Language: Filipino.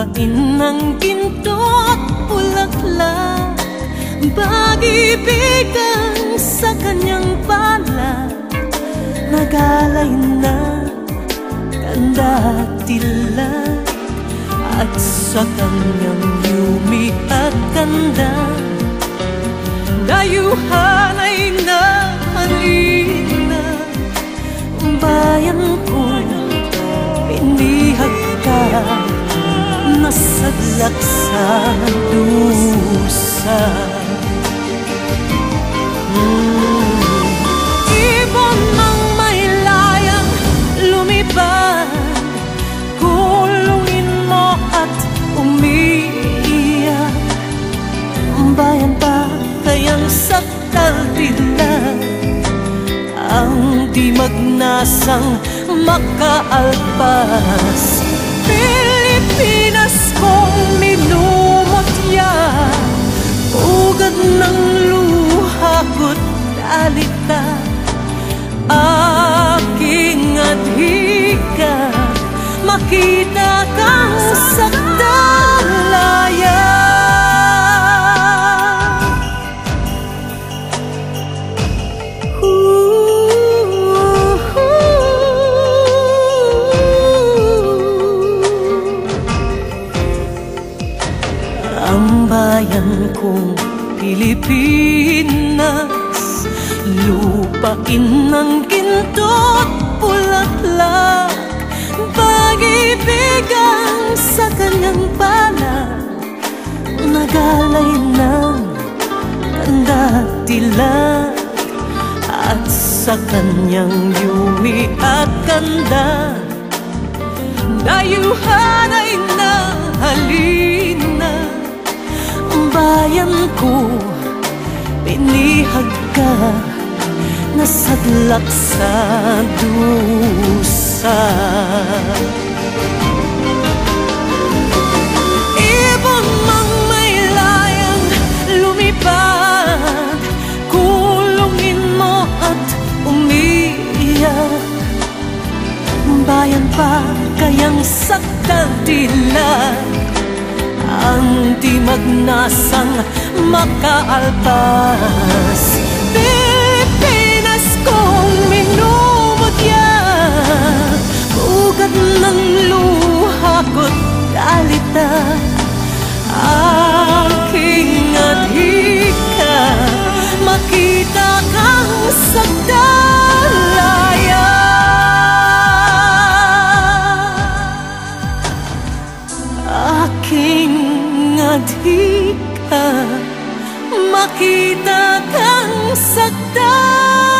Lupain ng ginto't bulaklak, pag-ibig ang sa kanyang palad, nagalay na kandatilak, at sa kanyang yumi at ganda, dayuhan ay nahalina. Bayan ko, pinihag ka, nasadlak sa dusa. Ibon ng may layang lumipad, kulungin mo at umiiyak. Bayan pa kayang saktal dilag, ang di magnasang makaalpas. Pilipinas kong minumutya, ugad ng luha ko't alita, aking adhika, makita kang sakdalaya. Ang bayan kong Pilipinas, lupain ng ginto't bulaklak, pag-ibig ang sa kanyang palad, nagalay ng kandatilak, at sa kanyang yumi at ganda, dayuhan ay nahalina. Bayan ko, pinihag ka, nasadlak sa dusa. Ibon mang may layang lumipad, kulungin mo at umiiyak. Bayan pa kayang sakdal dilag, ang di magnasang makaalpas. Pilipinas kong minumutya, ugat ng luha ko't alita, aking adhika, makita kang sakdalaya. Aking adhika, makita kang sakdalaya.